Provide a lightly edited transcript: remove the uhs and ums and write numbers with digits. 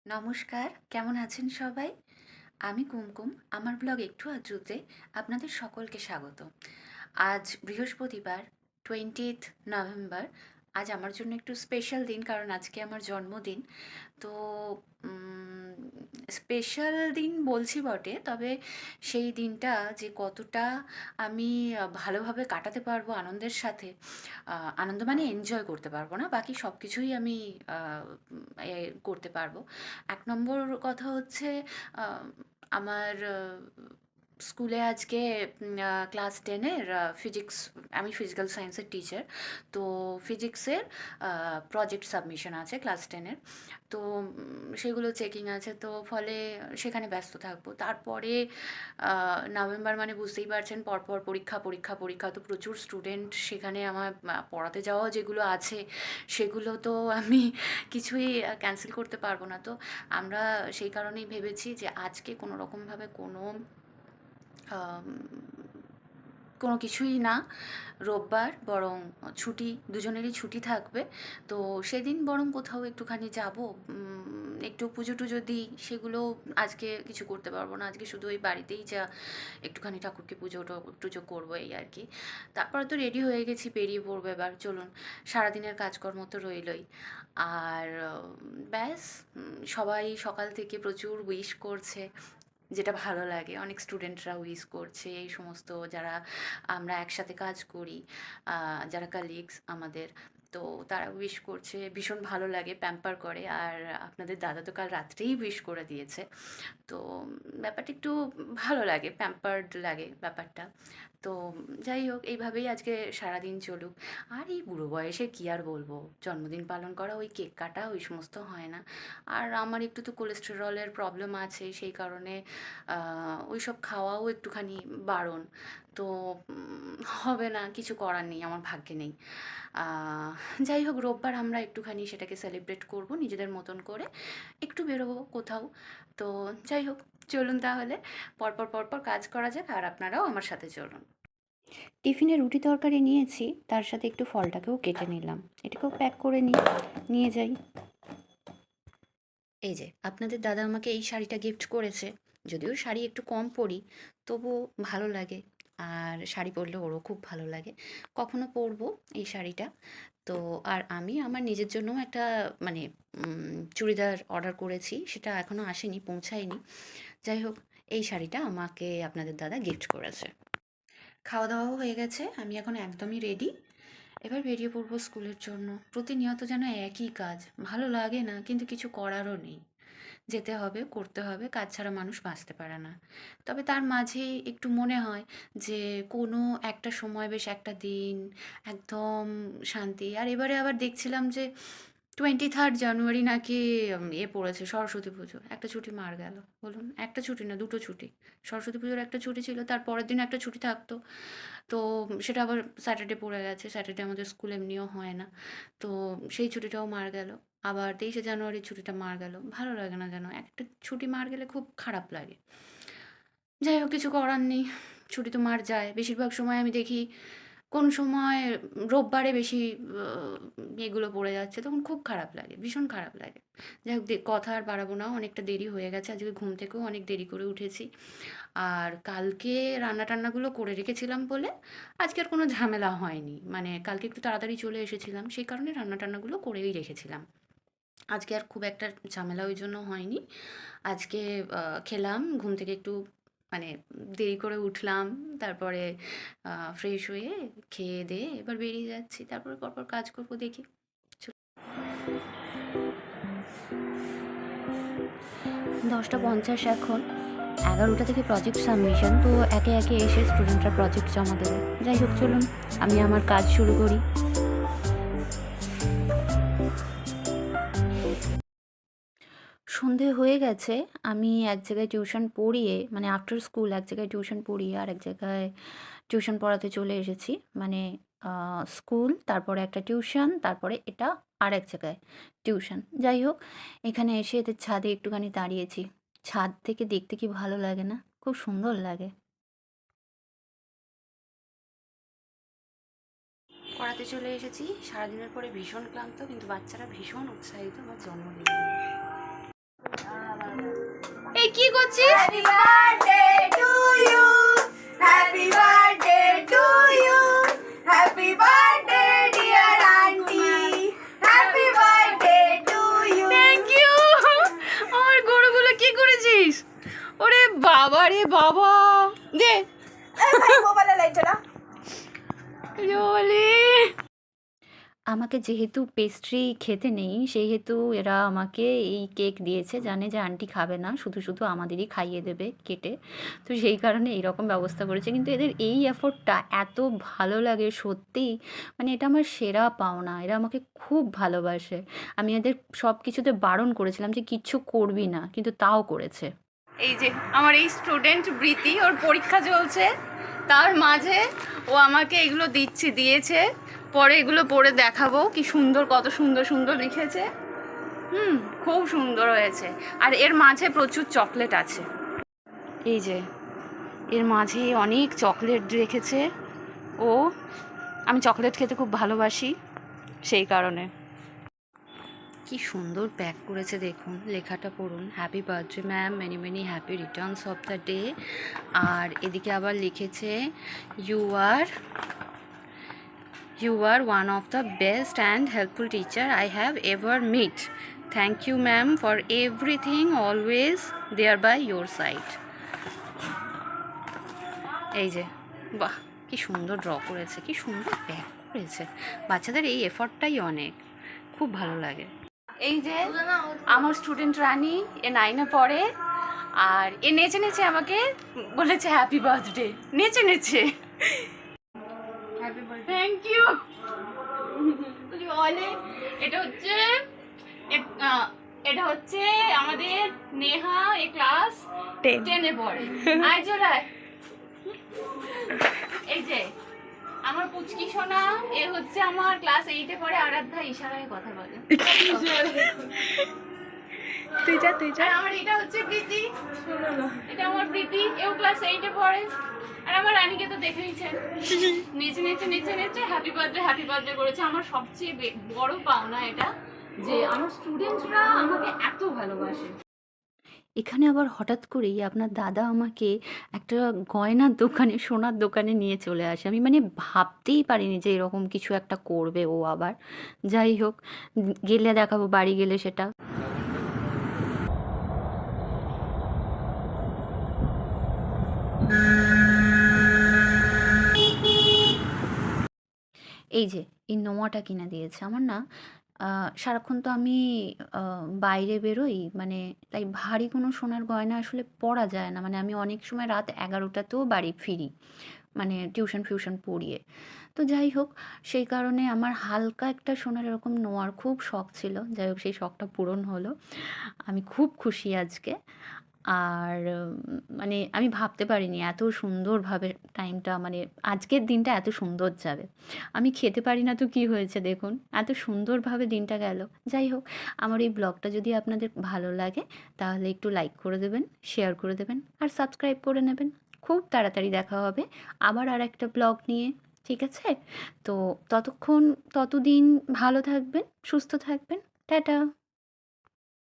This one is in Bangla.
নমস্কার, কেমন আছেন সবাই? আমি কুমকুম। আমার ব্লগ একটু আধটুতে আপনাদের সকলকে স্বাগত। আজ বৃহস্পতিবার 20th নভেম্বর। আজ আমার জন্য একটু স্পেশাল দিন, কারণ আজকে আমার জন্মদিন। তো স্পেশাল দিন বলছি বটে, তবে সেই দিনটা যে কতটা আমি ভালোভাবে কাটাতে পারবো আনন্দের সাথে, আনন্দ মানে এনজয় করতে পারবো না, বাকি সব কিছুই আমি করতে পারবো। এক নম্বর কথা হচ্ছে, আমার স্কুলে আজকে ক্লাস 10-এর ফিজিক্স, আমি ফিজিক্যাল সায়েন্সের টিচার। তো ফিজিক্সের প্রজেক্ট সাবমিশন আছে ক্লাস 10-এর। তো সেগুলো চেকিং আছে, তো ফলে সেখানে ব্যস্ত থাকবো। তারপরে নভেম্বর মানে বুঝতেই পারছেন, পরপর পরীক্ষা পরীক্ষা পরীক্ষা, তো প্রচুর স্টুডেন্ট সেখানে। আমার পড়াতে যাওয়া যেগুলো আছে সেগুলো তো আমি কিছুই ক্যান্সেল করতে পারবো না। তো আমরা সেই কারণেই ভেবেছি যে আজকে কোনো রকমভাবে কোনো কিছুই না, রোববার বরং ছুটি, দুজনেরই ছুটি থাকবে। তো সেদিন বরং কোথাও একটুখানি যাব, একটু পুজো টুজো দিই। সেগুলো আজকে কিছু করতে পারবো না, আজকে শুধু ওই বাড়িতেই যা একটুখানি ঠাকুরকে পুজো টুজো করবো, এই আর কি। তারপরে তো রেডি হয়ে গেছি, বেরিয়ে পড়বো এবার। চলুন, সারাদিনের কাজকর্ম তো রইলই। আর ব্যাস, সবাই সকাল থেকে প্রচুর উইশ করছে, যেটা ভালো লাগে। অনেক স্টুডেন্টরা উইশ করছে, এই সমস্ত যারা আমরা একসাথে কাজ করি, যারা কালিগস আমাদের, তো তারা উইশ করছে, ভীষণ ভালো লাগে, প্যাম্পার করে। আর আপনাদের দাদা তো কাল রাত্রেই উইশ করে দিয়েছে। তো ব্যাপারটা একটু ভালো লাগে, প্যাম্পার্ড লাগে ব্যাপারটা। তো যাই হোক, এইভাবেই আজকে সারাদিন চলুক। আর এই বুড়ো বয়সে কী আর বলবো, জন্মদিন পালন করা, ওই কেক কাটা, ওই সমস্ত হয় না। আর আমার একটু তো কোলেস্টেরলের প্রবলেম আছে, সেই কারণে ওই সব খাওয়াও একটুখানি বারণ। তো হবে না, কিছু করার নেই, আমার ভাগ্যে নেই। যাই হোক, রোববার আমরা একটুখানি সেটাকে সেলিব্রেট করব নিজেদের মতন করে, একটু বেরোবো কোথাও। তো যাই হোক, চলুন তাহলে পরপর পরপর কাজ করা যাক, আর আপনারাও আমার সাথে চলুন। টিফিনে রুটি তরকারি নিয়েছি, তার সাথে একটু ফলটাকেও কেটে নিলাম, এটাকেও প্যাক করে নিয়ে যাই। এই যে আপনাদের দাদা আমাকে এই শাড়িটা গিফট করেছে। যদিও শাড়ি একটু কম পরি, তবুও ভালো লাগে। আর শাড়ি পরলে ওরও খুব ভালো লাগে। কখনো পরবো এই শাড়িটা। তো আর আমি আমার নিজের জন্যও একটা মানে চুড়িদার অর্ডার করেছি, সেটা এখনও আসেনি, পৌঁছায়নি। যাই হোক, এই শাড়িটা আমাকে আপনাদের দাদা গিফট করেছে। খাওয়া দাওয়াও হয়ে গেছে, আমি এখন একদমই রেডি। এবার বেরিয়ে পড়বো স্কুলের জন্য। প্রতিনিয়ত যেন একই কাজ, ভালো লাগে না, কিন্তু কিছু করারও নেই। যেতে হবে, করতে হবে, কাজ ছাড়া মানুষ বাঁচতে পারে না। তবে তার মাঝে একটু মনে হয় যে কোনো একটা সময়, বেশ একটা দিন একদম শান্তি। আর এবারে আবার দেখছিলাম যে 23 জানুয়ারি নাকি পড়েছে সরস্বতী পুজো। একটা ছুটি মার গেল, বলুন, একটা ছুটি না, দুটো ছুটি। সরস্বতী পুজোর একটা ছুটি ছিল, তার পরের দিন একটা ছুটি থাকতো। তো সেটা আবার স্যাটারডে পড়ে গেছে, স্যাটারডে আমাদের স্কুল এমনিও হয় না। তো সেই ছুটিটাও মার গেল। আবার 23শে জানুয়ারি ছুটিটা মার গেল। ভালো লাগে না যেন, একটা ছুটি মার গেলে খুব খারাপ লাগে। যাই হোক, কিছু করার নেই, ছুটি তো মার যায়। বেশিরভাগ সময় আমি দেখি কোন সময় রোববারে বেশি এগুলো পড়ে যাচ্ছে, তখন খুব খারাপ লাগে, ভীষণ খারাপ লাগে। যাই হোক, কথা আর বাড়াবো না, অনেকটা দেরি হয়ে গেছে। আজকে ঘুম থেকেও অনেক দেরি করে উঠেছি। আর কালকে রান্না টান্নাগুলো করে রেখেছিলাম বলে আজকে আর কোনো ঝামেলা হয়নি। মানে কালকে একটু তাড়াতাড়ি চলে এসেছিলাম, সেই কারণে রান্না টান্নাগুলো করেই রেখেছিলাম। আজকে আর খুব একটা ঝামেলা ওই জন্য হয়নি। আজকে খেলাম, ঘুম থেকে একটু মানে দেরি করে উঠলাম। তারপরে ফ্রেশ হয়ে খেয়ে দেয়ে এবার বেরিয়ে যাচ্ছি। তারপরে পরপর কাজ করবো, দেখি। 10টা 50 এখন। 11টা থেকে প্রজেক্ট সাবমিশন, তো একে একে এসে স্টুডেন্টরা প্রজেক্ট জমা দেবে। যাই হোক, চলুন আমি আমার কাজ শুরু করি। সন্ধে হয়ে গেছে। আমি এক জায়গায় টিউশন পড়িয়ে, মানে আফটার স্কুল এক জায়গায় টিউশন পড়িয়ে আর এক জায়গায় টিউশন পড়াতে চলে এসেছি। মানে স্কুল, তারপরে একটা টিউশন, তারপরে এটা আরেক জায়গায় টিউশন। যাই হোক, এখানে এসে এদের ছাদে একটুখানি দাঁড়িয়েছি। ছাদ থেকে দেখতে কি ভালো লাগে না? খুব সুন্দর লাগে। পড়াতে চলে এসেছি। সারাদিনের পরে ভীষণ ক্লান্ত, কিন্তু বাচ্চারা ভীষণ উৎসাহিত আমার জন্মদিন। এই কি করছিস? Happy birthday to you, happy birthday to you, happy birthday dear aunty, happy birthday to you. Thank you. আমার গরুগুলো কি করেছিস? ওরে বাবা রে বাবা, দে মোবাইলে লাইট জ্বালা। আমাকে যেহেতু পেস্ট্রি খেতে নেই, সেহেতু এরা আমাকে এই কেক দিয়েছে। জানে যে আন্টি খাবে না, শুধু শুধু আমাদেরই খাইয়ে দেবে কেটে। তো সেই কারণে এইরকম ব্যবস্থা করেছে। কিন্তু এদের এই এফোর্টটা এত ভালো লাগে সত্যিই, মানে এটা আমার সেরা পাওনা। এরা আমাকে খুব ভালোবাসে। আমি এদের সব কিছুতে বারণ করেছিলাম যে কিচ্ছু করবি না, কিন্তু তাও করেছে। এই যে আমার এই স্টুডেন্ট বৃতি, ওর পরীক্ষা চলছে, তার মাঝে ও আমাকে এগুলো দিয়েছে। পরে এগুলো পড়ে দেখাবো কি সুন্দর, কত সুন্দর সুন্দর লিখেছে। খুব সুন্দর হয়েছে। আর এর মাঝে প্রচুর চকলেট আছে। এই যে এর মাঝে অনেক চকলেট রেখেছে ও। আমি চকলেট খেতে খুব ভালোবাসি, সেই কারণে। কি সুন্দর প্যাক করেছে দেখুন, লেখাটা পড়ুন, happy birthday ma'am, many many happy returns of the day. আর এদিকে আবার লিখেছে you are one of the best and helpful teacher I have ever met. Thank you ma'am for everything, always there by your side. এই যে বাহ, কি সুন্দর ড্র করেছে, কি সুন্দর প্যাক করেছে। বাচ্চাদের এই এফর্টটাই অনেক, খুব ভালো লাগে। এই যে আমার স্টুডেন্ট রানী, এ 9-এ পড়ে। আর এ নেচে নেচে আমাকে বলেছে হ্যাপি বার্থডে, নেচে থ্যাংক ইউ বলে। এটা হচ্ছে আমাদের নেহা, এ ক্লাস 10-এ পড়ে। এই যে আমার পুচকি সোনা, এ হচ্ছে আমার ক্লাস 8-এ পড়ে। আরাধ্যা ইশারায় কথা বলে। তুই যা। আমার এটা হচ্ছে প্রীতি, এটা আমার প্রীতি, এও ক্লাস 8-এ পড়ে। আর আমার রানীকে তো দেখেইছেন, নেচে হ্যাপি বার্থডে করেছে। আমার সবচেয়ে বড় পাওনা এটা, যে আমার স্টুডেন্টরা আমাকে এত ভালোবাসে। এখানে আবার হঠাৎ করেই আপনার দাদা আমাকে একটা গয়নার দোকানে, সোনার দোকানে নিয়ে চলে আসে। আমি মানে ভাবতেই পারিনি যে এরকম কিছু একটা করবে ও আবার। যাই হোক, গেলে দেখাবো, বাড়ি গেলে সেটা। এই যে এই নোয়াটা কিনে দিয়েছে আমার না। সারাক্ষণ তো আমি বাইরে বেরোই, মানে তাই ভারী কোনো সোনার গয়না আসলে পরা যায় না। মানে আমি অনেক সময় রাত 11টাতেও বাড়ি ফিরি, মানে টিউশন ফিউশন পড়িয়ে। তো যাই হোক, সেই কারণে আমার হালকা একটা সোনার এরকম নোয়ার খুব শখ ছিল। যাই হোক, সেই শখটা পূরণ হলো। আমি খুব খুশি আজকে। আর মানে আমি ভাবতে পারিনি এত সুন্দরভাবে টাইমটা, মানে আজকের দিনটা এত সুন্দর যাবে। আমি খেতে পারি না তো কী হয়েছে দেখুন, এত সুন্দরভাবে দিনটা গেল। যাই হোক, আমার এই ব্লগটা যদি আপনাদের ভালো লাগে তাহলে একটু লাইক করে দেবেন, শেয়ার করে দেবেন, আর সাবস্ক্রাইব করে নেবেন। খুব তাড়াতাড়ি দেখা হবে আবার আর একটা ব্লগ নিয়ে, ঠিক আছে? তো ততদিন ভালো থাকবেন, সুস্থ থাকবেন। টাটা।